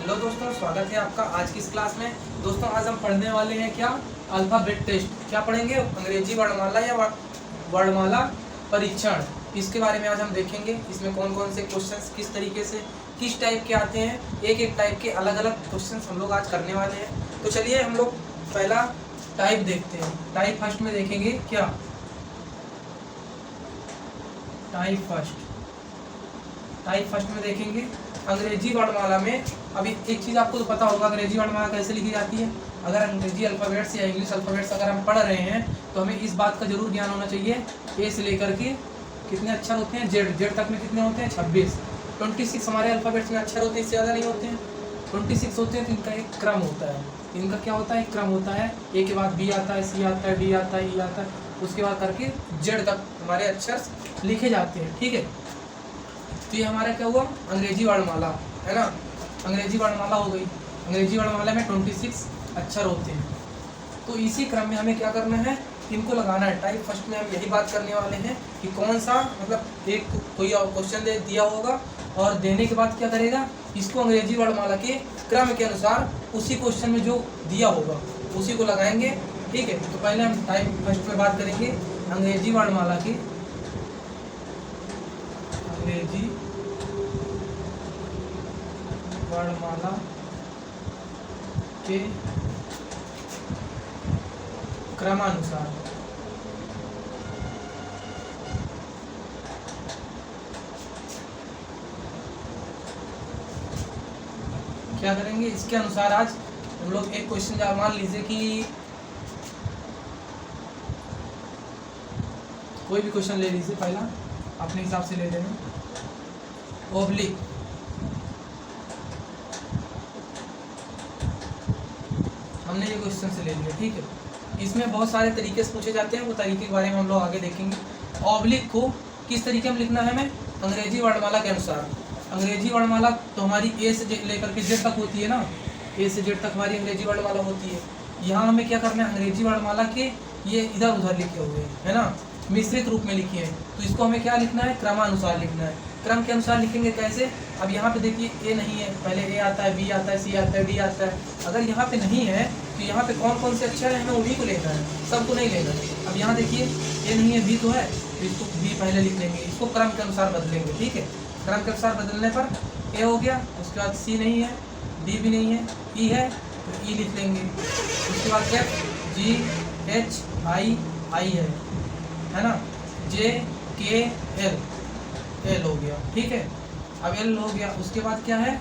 Hello दोस्तों, स्वागत है आपका आज की इस क्लास में। दोस्तों आज हम पढ़ने वाले हैं क्या, अल्फाबेट टेस्ट। क्या पढ़ेंगे? अंग्रेजी वर्णमाला या वर्णमाला परीक्षण। इसके बारे में आज हम देखेंगे। इसमें कौन कौन से क्वेश्चंस किस तरीके से किस टाइप के आते हैं, एक एक टाइप के अलग अलग क्वेश्चंस हम लोग आज करने वाले हैं। तो चलिए हम लोग पहला टाइप देखते हैं। टाइप फर्स्ट में देखेंगे क्या, टाइप फर्स्ट में देखेंगे अंग्रेजी वर्णमाला में। अभी एक चीज़ आपको तो पता होगा, अंग्रेजी वर्णमाला कैसे लिखी जाती है। अगर अंग्रेजी अल्फ़ाबेट्स या इंग्लिश अल्फ़ाबेट्स अगर हम पढ़ रहे हैं तो हमें इस बात का जरूर ज्ञान होना चाहिए, ए से लेकर के कितने अक्षर होते हैं, जेड तक में कितने होते हैं, 26। 26 हमारे अल्फ़ाबेट्स में अक्षर होते हैं, इससे ज़्यादा नहीं होते हैं। 26 होते हैं तो इनका एक क्रम होता है। इनका क्या होता है, एक क्रम होता है। ए के बाद बी आता है, सी आता है, डी आता है, ई आता है, उसके बाद करके जेड तक हमारे अक्षर लिखे जाते हैं। ठीक है, तो ये हमारा क्या हुआ, अंग्रेजी वर्णमाला है ना। अंग्रेजी वर्णमाला हो गई। अंग्रेजी वर्णमाला में 26 अक्षर होते हैं। तो इसी क्रम में हमें क्या करना है, इनको लगाना है। टाइप फर्स्ट में हम यही बात करने वाले हैं कि कौन सा, मतलब एक कोई क्वेश्चन दिया होगा और देने के बाद क्या करेगा, इसको अंग्रेजी वर्णमाला के क्रम के अनुसार उसी क्वेश्चन में जो दिया होगा उसी को लगाएंगे। ठीक है, तो पहले हम टाइप फर्स्ट में बात करेंगे अंग्रेजी वर्णमाला की। अंग्रेजी वर्णमाला के क्रमानुसार। क्या करेंगे, इसके अनुसार आज हम लोग एक क्वेश्चन, मान लीजिए कि कोई भी क्वेश्चन ले लीजिए, पहला अपने हिसाब से ले लेना। ओब्लिक, हमने ये क्वेश्चन से ले लिया। ठीक है, इसमें बहुत सारे तरीके से पूछे जाते हैं, वो तरीके के बारे में हम लोग आगे देखेंगे। ऑब्लिक को किस तरीके में लिखना है हमें, अंग्रेजी वर्णमाला के अनुसार। अंग्रेजी वर्णमाला तो हमारी ए से लेकर के जेड तक होती है ना, ए से जेड तक हमारी अंग्रेजी वर्णमाला होती है। यहाँ हमें क्या करना है, अंग्रेजी वर्णमाला के ये इधर उधर लिखे हुए हैं, है ना, मिश्रित रूप में लिखे हैं। तो इसको हमें क्या लिखना है, क्रमानुसार लिखना है। क्रम के अनुसार लिखेंगे कैसे, अब यहाँ पे देखिए ए नहीं है, पहले ए आता है, बी आता है, सी आता है, डी आता है। अगर यहाँ पे नहीं है तो यहाँ पे कौन कौन से अक्षर है हमें वही को लेना है, सबको नहीं लेना है। अब यहाँ देखिए ए नहीं है, बी तो है, तो इसको बी पहले लिख लेंगे, इसको क्रम के अनुसार बदलेंगे। ठीक है, क्रम के अनुसार बदलने पर ए हो गया, उसके बाद सी नहीं है, डी भी नहीं है, ई है तो ई लिख लेंगे। उसके बाद एफ, जी, एच, आई है ना, जे, के, एल हो गया। ठीक है, अब एल हो गया, उसके बाद क्या है,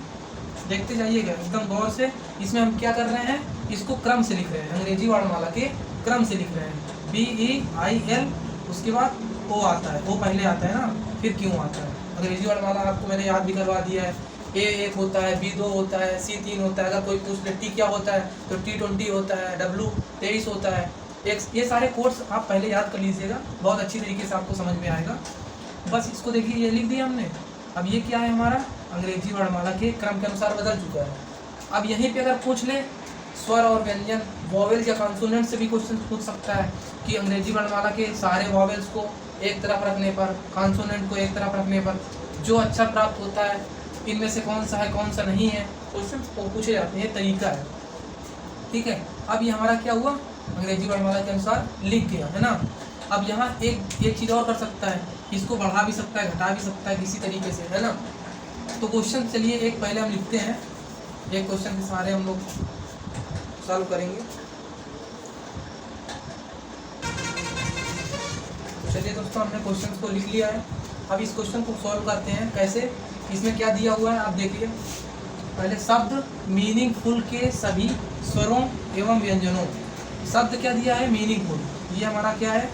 देखते जाइएगा एकदम गौर से। इसमें हम क्या कर रहे हैं, इसको क्रम से लिख रहे हैं, अंग्रेजी वर्णमाला के क्रम से लिख रहे हैं। बी, ई, आई, एल, उसके बाद ओ आता है, ओ पहले आता है ना, फिर क्यों आता है। अंग्रेजी वर्णमाला आपको मैंने याद भी करवा दिया है। ए 1 होता है, बी 2 होता है, सी 3 होता है। अगर कोई पूछ ले टी क्या होता है तो टी 20 होता है, डब्ल्यू 23 होता है, एक्स। ये सारे कोड्स आप पहले याद कर लीजिएगा, बहुत अच्छी तरीके से आपको समझ में आएगा। बस इसको देखिए, ये लिख दिया हमने। अब ये क्या है, हमारा अंग्रेजी वर्णमाला के क्रम के अनुसार बदल चुका है। अब यहीं पे अगर पूछ ले स्वर और व्यंजन, वॉवेल्स या कॉन्सोनेंट से भी क्वेश्चन पूछ सकता है कि अंग्रेजी वर्णमाला के सारे वॉवेल्स को एक तरफ रखने पर, कॉन्सोनेंट को एक तरफ रखने पर जो अक्षर प्राप्त होता है, इनमें से कौन सा है कौन सा नहीं है, क्वेश्चन पूछे जाते हैं, तरीका है। ठीक है, अब ये हमारा क्या हुआ, अंग्रेजी वर्णमाला के अनुसार लिख गया, है ना। अब यहाँ एक चीज़ और कर सकता है, इसको बढ़ा भी सकता है, घटा भी सकता है किसी तरीके से, है ना। तो क्वेश्चन चलिए एक पहले हम लिखते हैं, एक क्वेश्चन के सारे हम लोग सॉल्व करेंगे। तो चलिए दोस्तों, हमने क्वेश्चन को लिख लिया है। अब इस क्वेश्चन को सॉल्व करते हैं कैसे। इसमें क्या दिया हुआ है आप देखिए, पहले शब्द मीनिंगफुल के सभी स्वरों एवं व्यंजनों। शब्द क्या दिया है, मीनिंगफुल। ये हमारा क्या है,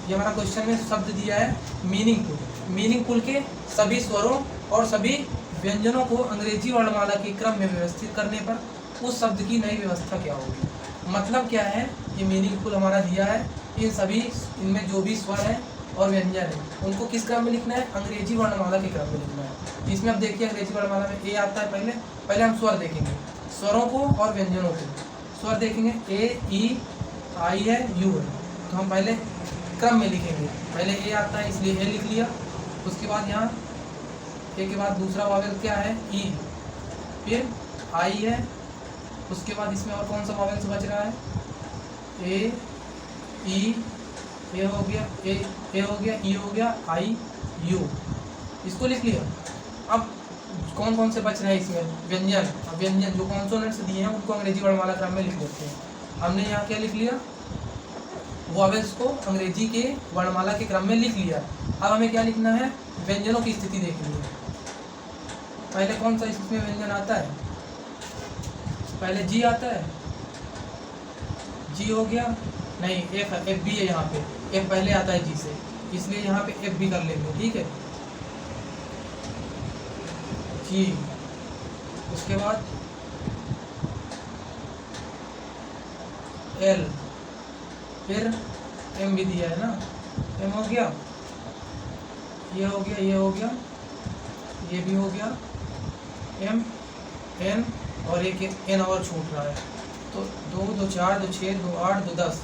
ये हमारा क्वेश्चन में शब्द दिया है मीनिंगफुल। मीनिंगफुल के सभी स्वरों और सभी व्यंजनों को अंग्रेजी वर्णमाला के क्रम में व्यवस्थित करने पर उस शब्द की नई व्यवस्था क्या होगी। मतलब क्या है, ये मीनिंगफुल हमारा दिया है, इन सभी, इनमें जो भी स्वर है और व्यंजन है उनको किस क्रम में लिखना है, अंग्रेजी वर्णमाला के क्रम में लिखना है। इसमें अब देखिए अंग्रेजी वर्णमाला में ए आता है, पहले हम स्वर देखेंगे, स्वरों को और व्यंजनों को। स्वर देखेंगे, ए, ई, आई है, यू है, तो हम पहले क्रम में लिखेंगे। पहले ए आता है इसलिए ए लिख लिया, उसके बाद यहाँ ए के बाद दूसरा वावेल क्या है, ई, फिर आई है, उसके बाद इसमें और कौन सा वॉवेल्स बच रहा है, ए, ई, ए हो गया, ए हो गया, ई हो गया, आई, यू, इसको लिख लिया। अब कौन कौन से बच रहे हैं इसमें व्यंजन, अब व्यंजन जो कॉन्सोनेंट्स दिए हैं उनको अंग्रेजी वर्णमाला क्रम में लिख देते हैं। हमने यहाँ क्या लिख लिया, वॉवेल्स को अंग्रेजी के वर्णमाला के क्रम में लिख लिया। अब हमें क्या लिखना है, व्यंजनों की स्थिति देखनी है। पहले कौन सा इसमें व्यंजन आता है, पहले जी आता है, जी हो गया, नहीं एफ, एफ भी है यहाँ पे, एफ पहले आता है जी से, इसलिए यहाँ पे एफ भी कर लेंगे, ठीक है, जी। उसके बाद एल, फिर एम भी दिया है ना, एम हो गया, ये हो गया, ये हो गया, ये भी हो गया, एम, एन और एक एन और छूट रहा है, तो 2 2 4 2 6 2 8 2 10,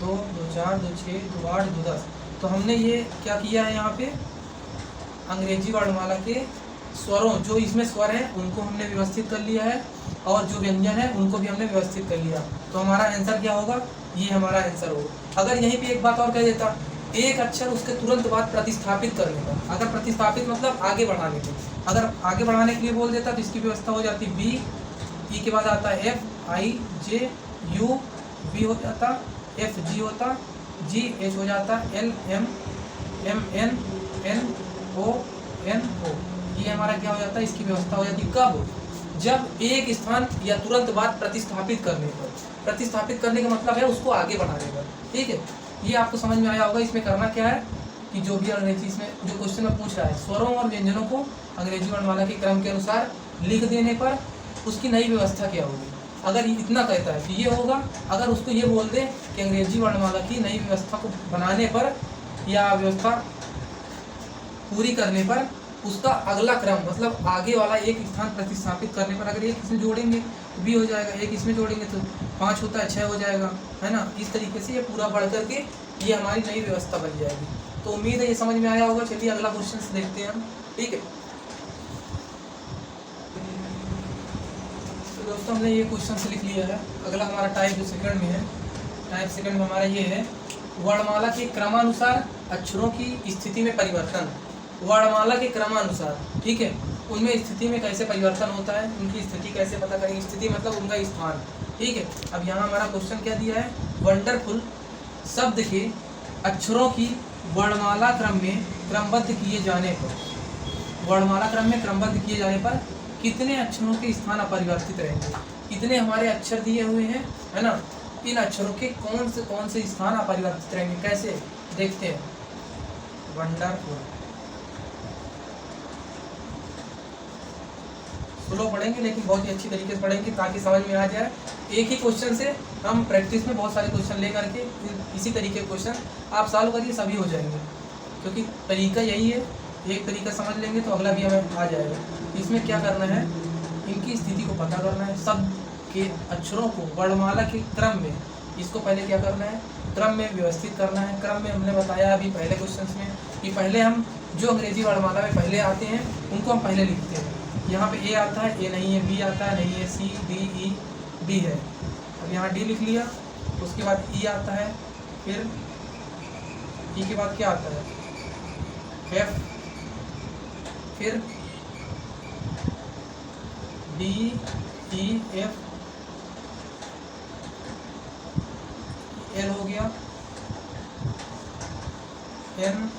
2 2 4 2 6 2 8 2 10। तो हमने ये क्या किया है, यहाँ पे अंग्रेजी वर्णमाला के स्वरों, जो इसमें स्वर हैं उनको हमने व्यवस्थित कर लिया है, और जो व्यंजन है उनको भी हमने व्यवस्थित कर लिया। तो हमारा आंसर क्या होगा, ये हमारा आंसर होगा। अगर यहीं पे एक बात और कह देता, एक अक्षर उसके तुरंत बाद प्रतिस्थापित करने का, अगर प्रतिस्थापित मतलब आगे बढ़ाने के, अगर आगे बढ़ाने के लिए बोल देता तो इसकी व्यवस्था हो जाती बी, ई के बाद आता है F, I, J, U, B हो जाता, एफ, जी होता, जी, एच हो जाता, L, M, M, N, N, O, N, O. ये हमारा क्या हो जाता है, इसकी व्यवस्था हो जाती कब, जब एक स्थान या तुरंत बाद प्रतिस्थापित करने पर। प्रतिस्थापित करने का मतलब है उसको आगे बढ़ाने पर, ठीक है। ये आपको समझ में आया होगा। इसमें करना क्या है कि जो भी अंग्रेजी इसमें जो क्वेश्चन में पूछ रहा है, स्वरों और व्यंजनों को अंग्रेजी वर्णमाला के क्रम के अनुसार लिख देने पर उसकी नई व्यवस्था क्या होगी। अगर इतना कहता है कि ये होगा, अगर उसको ये बोल दे कि अंग्रेजी वर्णमाला की नई व्यवस्था को बनाने पर या व्यवस्था पूरी करने पर उसका अगला क्रम, मतलब आगे वाला एक स्थान प्रतिस्थापित करने पर, अगर एक इसमें जोड़ेंगे तो बी हो जाएगा, एक इसमें जोड़ेंगे तो 5 होता है 6 हो जाएगा, है ना। इस तरीके से ये पूरा बढ़ करके ये हमारी नई व्यवस्था बन जाएगी। तो उम्मीद है ये समझ में आया होगा। चलिए अगला क्वेश्चन देखते हैं हम, ठीक है। तो दोस्तों हमने ये क्वेश्चन से लिख लिया है। अगला हमारा टाइप जो सेकंड में है, टाइप सेकंड में हमारा ये है, वर्णमाला के क्रमानुसार अक्षरों की स्थिति में परिवर्तन। वर्णमाला के क्रमानुसार, ठीक है, उनमें स्थिति में कैसे परिवर्तन होता है, उनकी स्थिति कैसे पता करेंगे। स्थिति मतलब उनका स्थान, ठीक है। अब यहाँ हमारा क्वेश्चन क्या दिया है, वंडरफुल शब्द के अक्षरों की वर्णमाला क्रम में क्रमबद्ध किए जाने पर, वर्णमाला क्रम में क्रमबद्ध किए जाने पर कितने अक्षरों के स्थान अपरिवर्तित रहेंगे। कितने हमारे अक्षर दिए हुए हैं, है ना, इन अक्षरों के कौन से स्थान अपरिवर्तित रहेंगे, कैसे देखते हैं। वंडरफुल स्लो पढ़ेंगे लेकिन बहुत ही अच्छी तरीके से पढ़ेंगे ताकि समझ में आ जाए। एक ही क्वेश्चन से हम प्रैक्टिस में बहुत सारे क्वेश्चन ले करके इसी तरीके के क्वेश्चन आप सॉल्व करिए, सभी हो जाएंगे, क्योंकि तरीका यही है। एक तरीका समझ लेंगे तो अगला भी हमें आ जाएगा। इसमें क्या करना है, इनकी स्थिति को पता करना है, शब्द के अक्षरों को वर्णमाला के क्रम में, इसको पहले क्या करना है, क्रम में व्यवस्थित करना है। क्रम में हमने बताया अभी पहले क्वेश्चन में कि पहले हम जो अंग्रेजी वर्णमाला में पहले आते हैं उनको हम पहले लिखते हैं। यहाँ पे ए आता है, ए नहीं है, बी आता है, नहीं है, सी, डी, ई, डी है। अब यहाँ डी लिख लिया, उसके बाद ई आता है, फिर ई के बाद क्या आता है, एफ, फिर डी, ई, एफ, एल हो गया, N,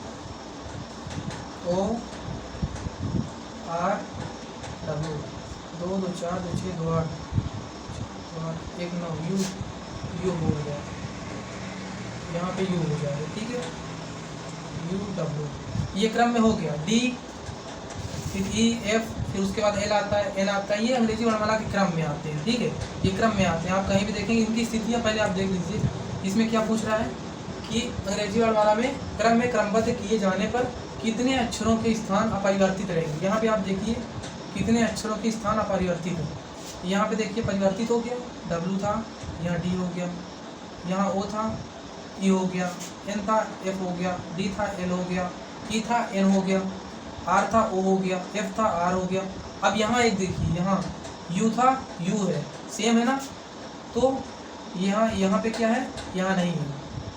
O, R, W, 2 2 4 2 6 2 8 1 9, U, U हो गया, यहाँ पे यू हो जाएगा, ठीक है, यू, डब्ल्यू, ये क्रम में हो गया। डी, फिर ई, एफ, फिर उसके बाद एल आता है, एन आता है। ये अंग्रेजी वर्णमाला के क्रम में आते हैं, ठीक है, ये क्रम में आते हैं। आप कहीं भी देखेंगे इनकी स्थितियाँ पहले आप देख लीजिए। इसमें क्या पूछ रहा है कि अंग्रेजी वर्णमाला में क्रम में क्रमबद्ध किए जाने पर कितने अक्षरों के स्थान अपरिवर्तित रहेंगे। यहाँ पे आप देखिए कितने अक्षरों के स्थान अपरिवर्तित हैं। यहाँ पे देखिए परिवर्तित हो गया, डब्ल्यू था, यहाँ डी हो गया, यहाँ ओ था, ई हो गया, एन था, एफ हो गया, डी था, एल हो गया, ई था, एन हो गया, आर था, ओ हो गया, एफ था, आर हो गया। अब यहाँ एक देखिए, यहाँ यू था, यू है, सेम है ना। तो यहाँ पे क्या है, यहाँ नहीं है,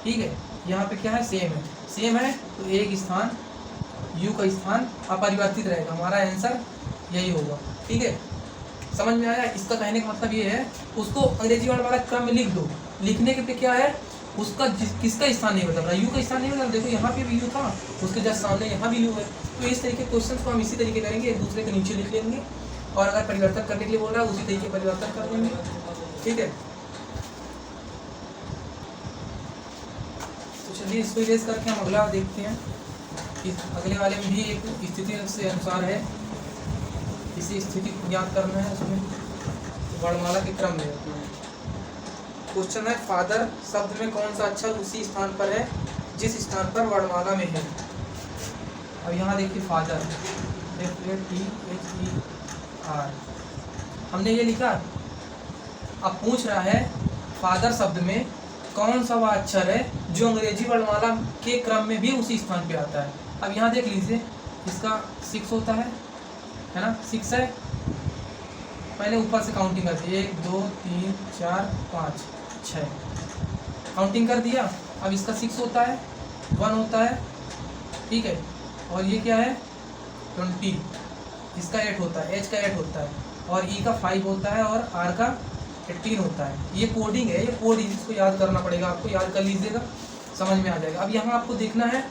ठीक है। यहाँ पे क्या है, सेम है तो एक स्थान यू का स्थान अपरिवर्तित रहेगा, हमारा आंसर यही होगा, ठीक है। समझ में आया। इसका कहने का मतलब ये है, उसको अंग्रेजी वर्णमाला क्रम में लिख दो, लिखने के पे क्या है, उसका किसका स्थान नहीं बदल रहा, यू का स्थान नहीं बदल रहा। देखो यहाँ पे भी यू था, उसके जस्ट सामने यहाँ भी यू है। तो इस तरीके क्वेश्चन को हम इसी तरीके करेंगे, एक दूसरे के नीचे लिख लेंगे, और अगर परिवर्तन करने के लिए बोल रहा है उसी तरीके परिवर्तन कर देंगे, ठीक है। तो चलिए इसको इरेज करके हम अगला देखते हैं। इस अगले वाले में भी एक स्थिति से अनुसार है, इसी स्थिति को ज्ञात करना है, उसमें वर्णमाला के क्रम में रखना है। क्वेश्चन है, फादर शब्द में कौन सा अक्षर उसी स्थान पर है जिस स्थान पर वर्णमाला में है। अब यहाँ देखिए फादर, FATHER, हमने ये लिखा। अब पूछ रहा है फादर शब्द में कौन सा वह अक्षर है जो अंग्रेजी वर्णमाला के क्रम में भी उसी स्थान पे आता है। अब यहाँ देख लीजिए, इसका 6 होता है ना, 6 है। पहले ऊपर से काउंटिंग करते, 1 2 3 4 5 6 काउंटिंग कर दिया। अब इसका 6 होता है, 1 होता है, ठीक है। और ये क्या है, 20, इसका 8 होता है, H का 8 होता है, और E का 5 होता है, और R का 18 होता है। ये कोडिंग है, ये कोड इसको याद करना पड़ेगा आपको, याद कर लीजिएगा, समझ में आ जाएगा। अब यहाँ आपको देखना है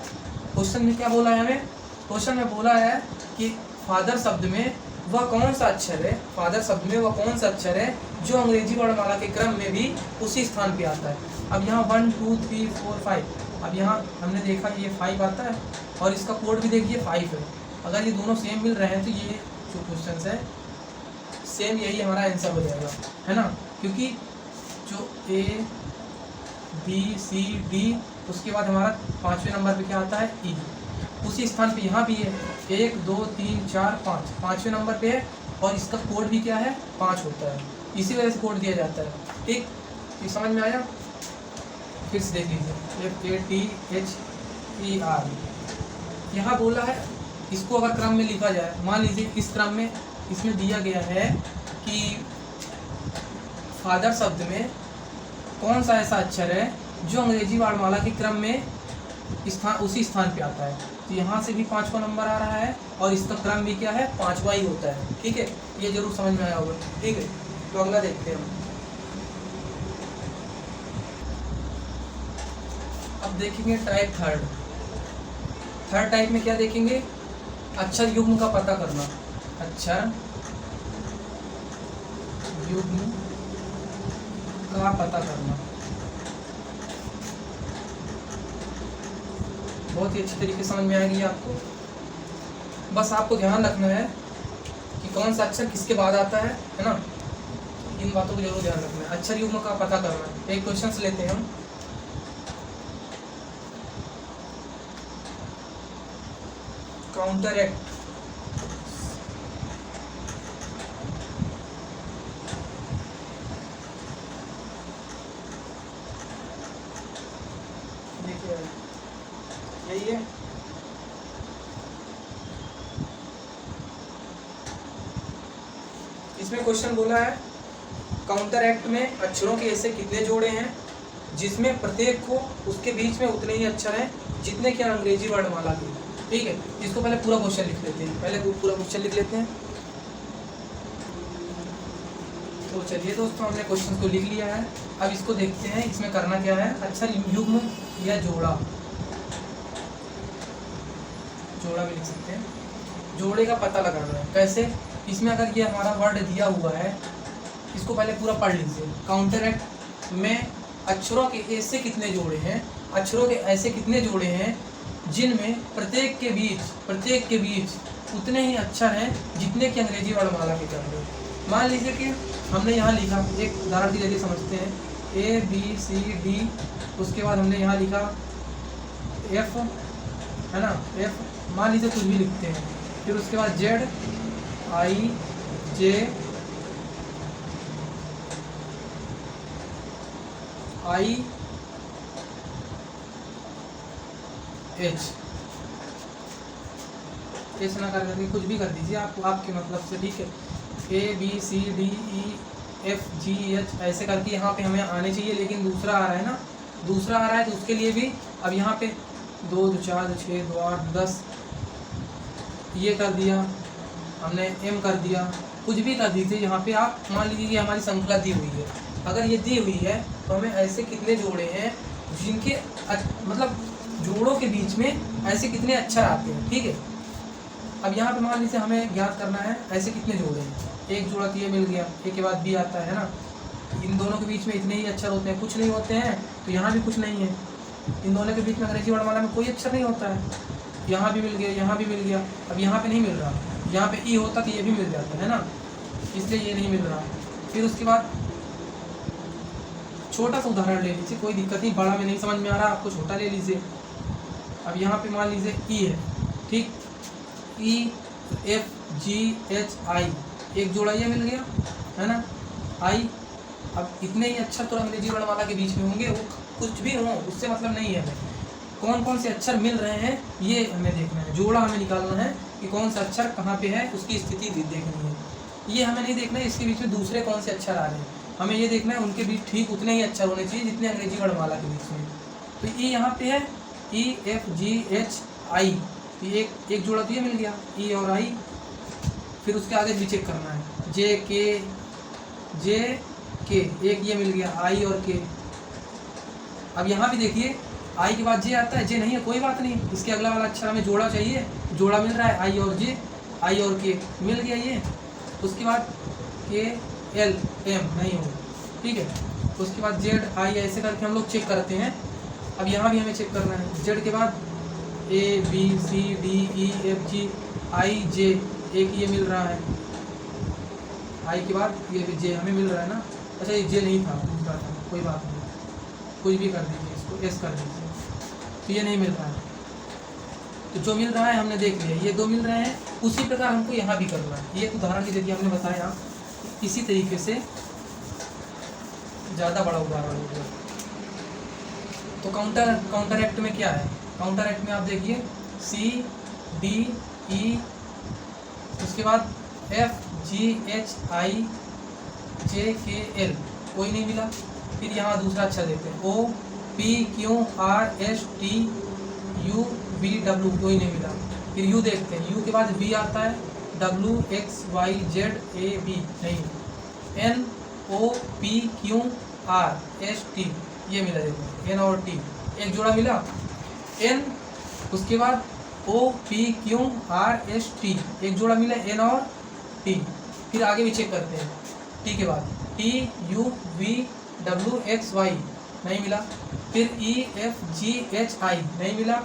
क्वेश्चन में क्या बोला है हमें। क्वेश्चन में बोला है कि फादर शब्द में वह कौन सा अक्षर है, फादर शब्द में वह कौन सा अक्षर है जो अंग्रेजी वर्णमाला के क्रम में भी उसी स्थान पे आता है। अब यहाँ 1 2 3 4 5, अब यहाँ हमने देखा ये 5 आता है, और इसका कोड भी देखिए 5 है। अगर ये दोनों सेम मिल रहे हैं तो ये जो क्वेश्चन है सेम, यही हमारा आंसर हो जाएगा, है ना। क्योंकि जो A B C D, उसके बाद हमारा 5वें नंबर पे क्या आता है, E, उसी स्थान पे यहाँ भी है 1 2 3 4 5, 5वें नंबर पे है, और इसका कोड भी क्या है, 5 होता है। इसी वजह से कोड दिया जाता है, ठीक। ये समझ में आया। फिर से देख लीजिए, FATHER, यहाँ बोला है इसको अगर क्रम में लिखा जाए, मान लीजिए इस क्रम में इसमें दिया गया है कि फादर शब्द में कौन सा ऐसा अक्षर है जो अंग्रेजी वर्णमाला के क्रम में उसी स्थान पे आता है। तो यहाँ से भी 5वां नंबर आ रहा है, और इसका क्रम भी क्या है, 5वां ही होता है, ठीक है। ये जरूर समझ में आया होगा, ठीक है। तो अगला देखते हैं हम। अब देखेंगे टाइप थर्ड टाइप में क्या देखेंगे, अक्षर युग्म का पता करना, अक्षर युग्म का पता करना। बहुत ही अच्छी तरीके से समझ में आएगी आपको। बस आपको ध्यान रखना है कि कौन सा अक्षर किसके बाद आता है ना। इन बातों को जरूर ध्यान रखना है। अक्षर युग्म का पता करना है। एक क्वेश्चन से लेते हैं हम। काउंटर एक्ट, देखिए यही है। इसमें क्वेश्चन बोला है काउंटर एक्ट में अक्षरों के ऐसे कितने जोड़े हैं जिसमें प्रत्येक को उसके बीच में उतने ही अक्षर हैं जितने कि अंग्रेजी वर्णमाला के, ठीक है। इसको पहले पूरा क्वेश्चन लिख लेते हैं, पूरा क्वेश्चन लिख लेते हैं। तो चलिए दोस्तों, हमने क्वेश्चन को लिख लिया है। अब इसको देखते हैं इसमें करना क्या है। अक्षर युग्म या जोड़ा भी लिख सकते हैं। जोड़े का पता लगाना है कैसे। इसमें अगर ये हमारा वर्ड दिया हुआ है, इसको पहले पूरा पढ़ लीजिए। काउंटर एक्ट में अक्षरों के ऐसे कितने जोड़े हैं, अक्षरों के ऐसे कितने जोड़े हैं जिनमें प्रत्येक के बीच उतने ही अक्षर हैं जितने कि अंग्रेजी वर्णमाला के क्रम में। मान लीजिए कि हमने यहाँ लिखा, एक उदाहरण के जरिए समझते हैं, ABCD, उसके बाद हमने यहाँ लिखा F, है ना, F, मान लीजिए कुछ भी लिखते हैं, फिर उसके बाद ZIJIH, H ना कर करके कुछ भी कर दीजिए आप, आपके मतलब से, ठीक है। ABCDEFGH ऐसे करके यहाँ पे हमें आने चाहिए, लेकिन दूसरा आ रहा है ना, दूसरा आ रहा है तो उसके लिए भी अब यहाँ पे 2 2 4 2 6 2 8 10 ये कर दिया हमने, M कर दिया, कुछ भी कर दीजिए। यहाँ पे आप मान लीजिए कि हमारी श्रृंखला दी हुई है, अगर ये दी हुई है तो हमें ऐसे कितने जोड़े हैं जिनके मतलब जोड़ों के बीच में ऐसे कितने अक्षर आते हैं, ठीक है। अब यहाँ पे मान लीजिए हमें ज्ञात करना है ऐसे कितने जोड़े हैं, एक जोड़ा तो ये मिल गया, एक के बाद बी आता है ना, इन दोनों के बीच में इतने ही अक्षर होते हैं, कुछ नहीं होते हैं, तो यहाँ भी कुछ नहीं है, इन दोनों के बीच में अंग्रेजी वर्णमाला में कोई अक्षर नहीं होता है, यहाँ भी मिल गया, यहाँ भी मिल गया, अब यहाँ पे नहीं मिल रहा, यहाँ पे ई होता तो ये भी मिल जाता है ना, इसलिए ये नहीं मिल रहा। फिर उसके बाद छोटा सा उदाहरण ले लीजिए, कोई दिक्कत नहीं, बड़ा में नहीं समझ में आ रहा आपको, छोटा ले लीजिए। अब यहाँ पे मान लीजिए ई है, ठीक, EFGHI एक जोड़ा ये मिल गया है ना, आई। अब इतने ही अक्षर तो अंग्रेजी वर्णमाला के बीच में होंगे, वो कुछ भी हो उससे मतलब नहीं है, हमें कौन कौन से अक्षर मिल रहे हैं ये हमें देखना है, जोड़ा हमें निकालना है कि कौन सा अक्षर कहाँ पे है, उसकी स्थिति देखनी है। ये हमें नहीं देखना है इसके बीच में दूसरे कौन से अक्षर आ रहे हैं, हमें ये देखना है उनके बीच ठीक उतने ही अक्षर होने चाहिए जितने अंग्रेजी वर्णमाला के बीच में। तो ई यहाँ पे है EFGHI, एक जोड़ा तो ये मिल गया, ई और आई। फिर उसके आगे भी चेक करना है, JK एक ये मिल गया, आई और के। अब यहाँ भी देखिए आई के बाद जे आता है, जे नहीं है कोई बात नहीं, इसके अगला वाला अक्षर हमें जोड़ा चाहिए, जोड़ा मिल रहा है आई और जे, आई और के मिल गया ये। उसके बाद KLM नहीं होगा, ठीक है। उसके बाद ZI ऐसे करके हम लोग चेक करते हैं। अब यहाँ भी हमें चेक करना है, जेड के बाद ABCDEFGI J एक ये मिल रहा है, आई के बाद ये भी जे हमें मिल रहा है ना, अच्छा ये जे नहीं था दूसरा था, कोई बात नहीं, कुछ भी कर दीजिए, इसको एस कर दीजिए, तो ये नहीं मिल रहा है। तो जो मिल रहा है हमने देख लिया, ये 2 मिल रहे हैं, उसी प्रकार हमको यहाँ भी करना है। ये उदाहरण की जरिए हमने बताया, इसी तरीके से ज़्यादा बड़ा उदाहरण हो गया। तो काउंटर एक्ट में क्या है, काउंटर एक्ट में आप देखिए CDE, उसके बाद FGHI JKL कोई नहीं मिला। फिर यहाँ दूसरा अक्षर देते हैं OPQRSTUVW कोई नहीं मिला। फिर यू देखते हैं, यू के बाद बी आता है, WXYZAB नहीं, NOPQRST ये मिला, देखो N और T एक जोड़ा मिला, N उसके बाद OPQRST एक जोड़ा मिला, N और T। फिर आगे भी चेक करते हैं, T के बाद TUVWXY नहीं मिला, फिर EFGHI नहीं मिला,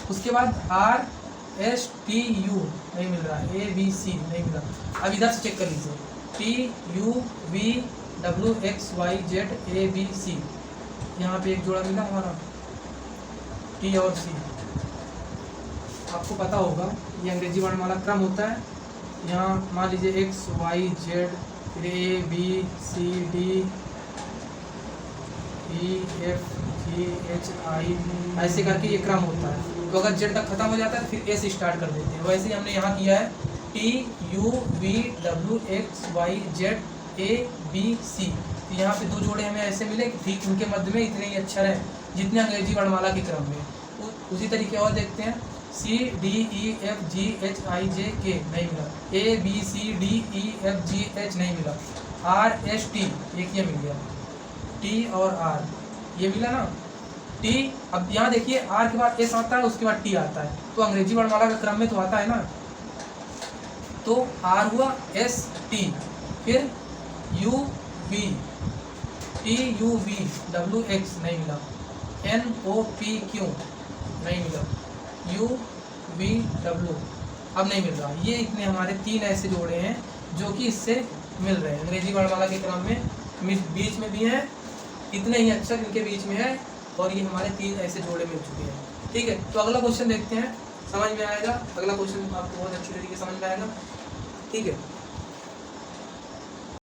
उसके बाद RSTU नहीं मिल रहा, ABC नहीं मिला। अब इधर से चेक कर लीजिए, TUVWXYZABC यहाँ पे एक जोड़ा मिला हमारा, T और C। आपको पता होगा ये अंग्रेजी वर्णमाला क्रम होता है, यहाँ मान लीजिए XYZ फिर ABCDEFGHI ऐसे करके ये क्रम होता है। तो अगर Z तक खत्म हो जाता है तो फिर S स्टार्ट कर देते हैं। वैसे ही हमने यहाँ किया है TUVWXYZABC, तो यहाँ पे 2 जोड़े हमें ऐसे मिले कि ठीक उनके मध्य में इतने ही अक्षर हैं जितने अंग्रेजी वर्णमाला के क्रम में। उसी तरीके और देखते हैं, CDEFGHIJK नहीं मिला, ABCDEFGH नहीं मिला, RST एक ये मिल गया, T और R ये मिला ना, T। अब यहाँ देखिए R के बाद S आता है, उसके बाद T आता है, तो अंग्रेजी वर्णमाला का क्रम में तो आता है ना, तो R हुआ ST, फिर UV TUVWX नहीं मिला, NOPQ नहीं मिला, UVW अब नहीं मिल रहा। ये इतने हमारे 3 ऐसे जोड़े हैं जो कि इससे मिल रहे हैं अंग्रेजी वर्णमाला के क्रम में, बीच में भी हैं, इतने ही अक्षर इनके बीच में है, और ये हमारे 3 ऐसे जोड़े मिल चुके हैं। ठीक है, तो अगला क्वेश्चन देखते हैं, समझ में आएगा। अगला क्वेश्चन आपको बहुत अच्छी तरीके से समझ में आएगा। ठीक है।